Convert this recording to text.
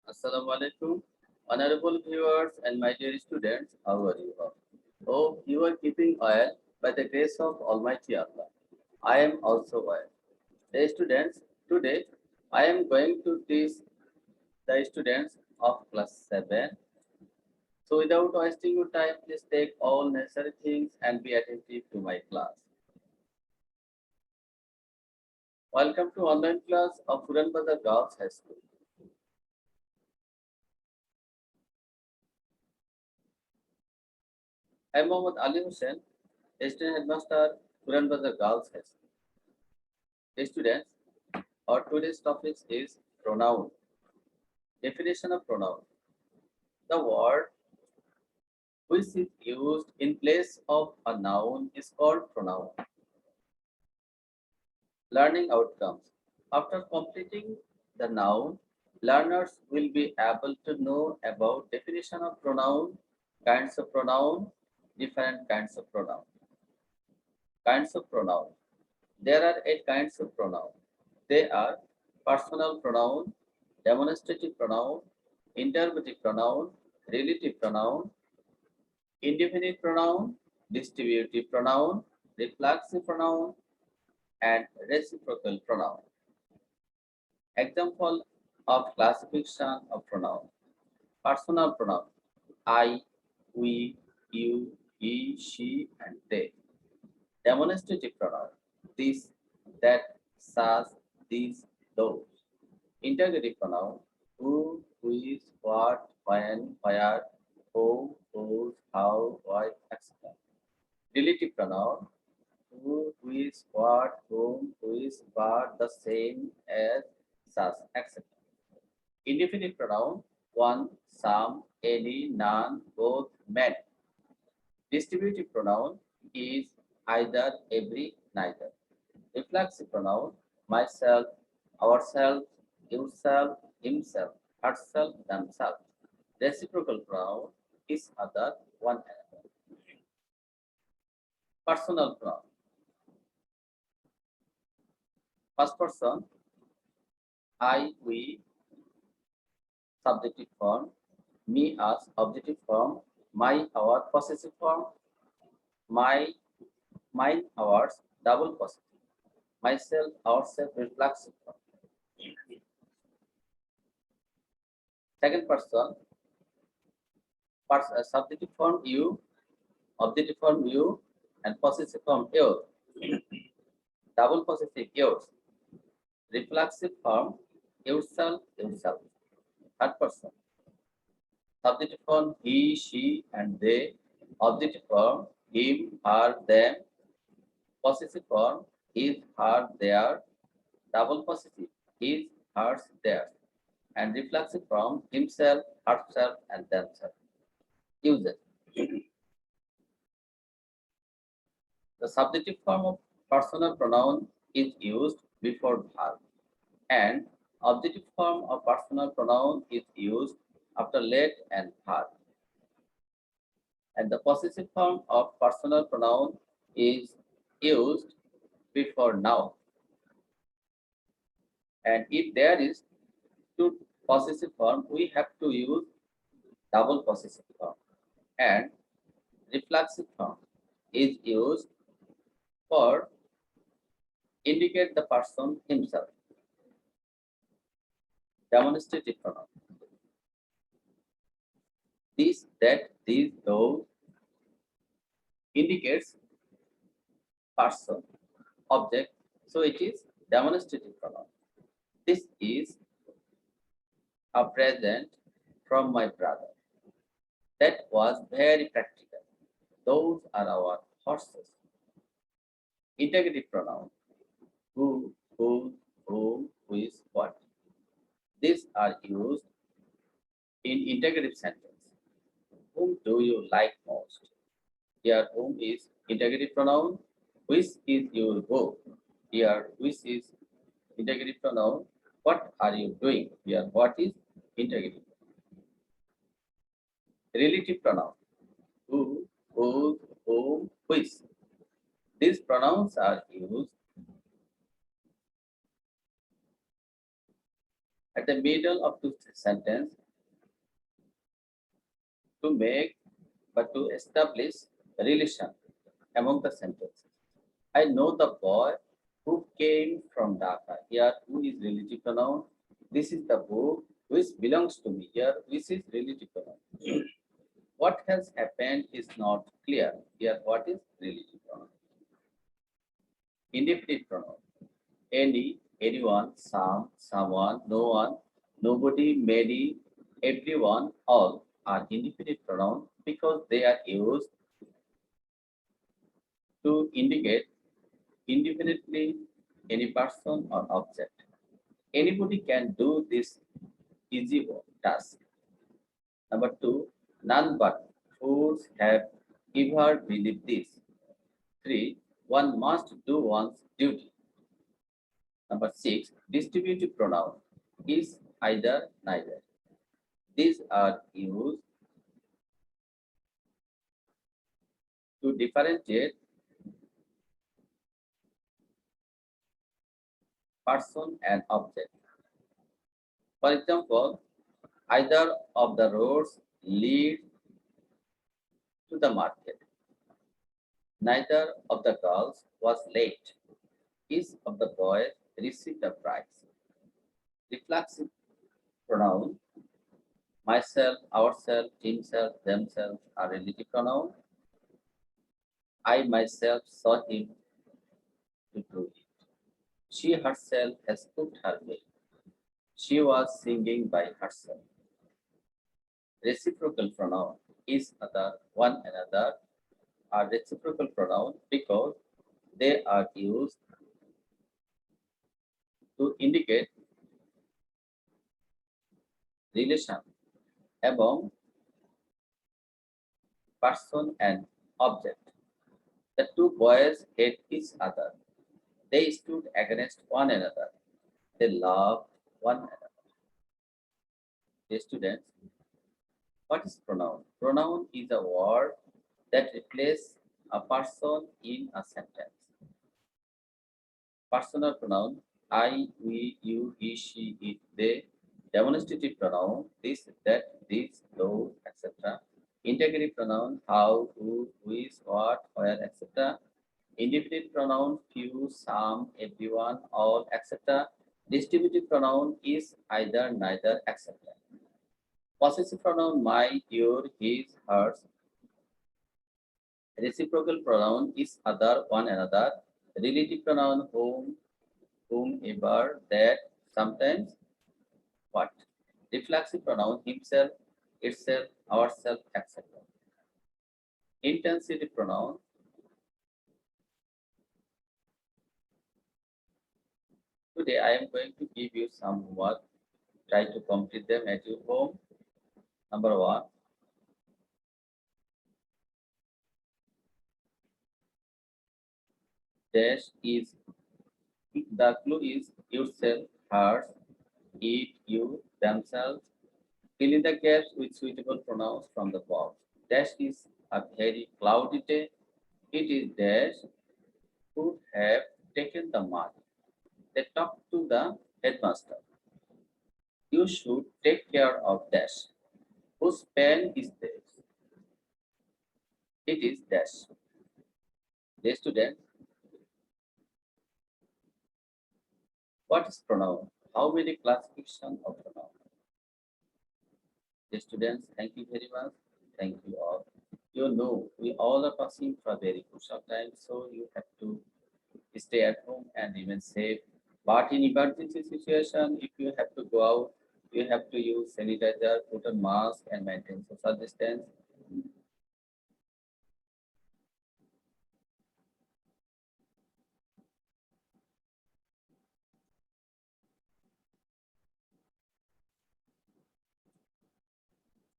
Assalamu alaikum, honorable viewers and my dear students, how are you all? Hope you are keeping well by the grace of Almighty Allah. I am also well. Dear students, today I am going to teach the students of class 7. So without wasting your time, please take all necessary things and be attentive to my class. Welcome to online class of Puran Bazar Girls High School. I am Mohammad Ali Hussain, Assistant Headmaster, Puran Bazar Girls High School. Dear students, our today's topic is pronoun. Definition of pronoun. The word which is used in place of a noun is called pronoun. Learning outcomes. After completing the noun, learners will be able to know about definition of pronoun, kinds of pronoun, different kinds of pronoun. Kinds of pronoun. There are 8 kinds of pronoun. They are personal pronoun, demonstrative pronoun, interrogative pronoun, relative pronoun, indefinite pronoun, distributive pronoun, reflexive pronoun, and reciprocal pronoun. Example of classification of pronoun. Personal pronoun. I, we, you, he, she, and they. Demonstrative pronoun. This, that, such, these, those. Interrogative pronoun. Who, is, what, when, where, whom, whose, how, why, etc. Relative pronoun. Who is, what, who is, what, the same as, such, etc. Indefinite pronoun. One, some, any, none, both, many. Distributive pronoun is either, every, neither. Reflexive pronoun, myself, ourselves, yourself, himself, herself, themselves. Reciprocal pronoun is other, one another. Personal pronoun. First person, I, we, subjective form, me, us, objective form, my, our, possessive form, my, mine, ours, double possessive, myself, ourself, reflexive form. Second person, subjective form you, objective form you, and possessive form you. Double possessive yours. Reflexive form yourself, yourself. Third person, subjective form he, she, and they. Objective form him, her, them. Possessive form his, her, their. Double possessive his, hers, theirs. And reflexive form himself, herself, and themselves. Uses. The subjective form of personal pronoun is used before verb, and objective form of personal pronoun is used after let and verb. And the possessive form of personal pronoun is used before noun. And if there is two possessive form, we have to use double possessive form. And reflexive form is used for indicate the person himself. Demonstrative pronoun. This, that, these, those indicates person, object. So it is demonstrative pronoun. This is a present from my brother. That was very practical. Those are our horses. Integrative pronoun. Who, whom, who is, what. These are used in integrative sentence. Whom do you like most? Here, whom is integrative pronoun. Which is your who? Here, which is integrative pronoun. What are you doing? Here, what is integrative? Relative pronoun. Who, whose, whom, which. These pronouns are used At the middle of the sentence, to establish a relation among the sentences. I know the boy who came from Dhaka. Here, who is relative pronoun? This is the book which belongs to me. Here, which is relative pronoun. What has happened is not clear. Here, what is relative pronoun? Indefinite pronoun. Any, anyone, some, someone, no one, nobody, many, everyone, all are indefinite pronoun because they are used to indicate indefinitely any person or object. Anybody can do this easy task. Number two, none but fools have ever believed this. Three, one must do one's duty. Number six, distributive pronoun is either neither. These are used to differentiate person and object. For example, either of the roads lead to the market. Neither of the girls was late. Each of the boys received a prize. Reflexive pronoun, myself, ourselves, himself, themselves are relative pronoun. I myself saw him to do it. She herself has cooked her meal. She was singing by herself. Reciprocal pronoun is other, one another are reciprocal pronoun because they are used to indicate relation among person and object. The two boys hate each other. They stood against one another. They loved one another. The students, what is pronoun? Pronoun is a word that replaces a person in a sentence. Personal pronoun, I, we, you, he, she, it, they. Demonstrative pronoun, this, that, this, those, etc. Integrative pronoun, how, who, which, what, where, etc. Indefinite pronoun, few, some, everyone, all, etc. Distributive pronoun is either, neither, etc. Possessive pronoun, my, your, his, hers. Reciprocal pronoun is other, one another. Relative pronoun, whom, whomever, that, sometimes, what. Reflexive pronoun, himself, itself, ourself, etc. Intransitive pronoun, today I am going to give you some homework. Try to complete them at your home. Number one, dash is, the clue is yourself, hers, it, you, themselves. Fill in the gaps with suitable pronouns from the box. Dash is a very cloudy day. It is dash who have taken the mark. They talk to the headmaster. You should take care of dash. Whose pen is this? It is dash. The student, what is pronoun? How many classification of pronoun? The students, thank you very much. Thank you all. You know, we all are passing through a very crucial time, so you have to stay at home and remain safe. But in emergency situation, if you have to go out, you have to use sanitizer, put on mask, and maintain social distance.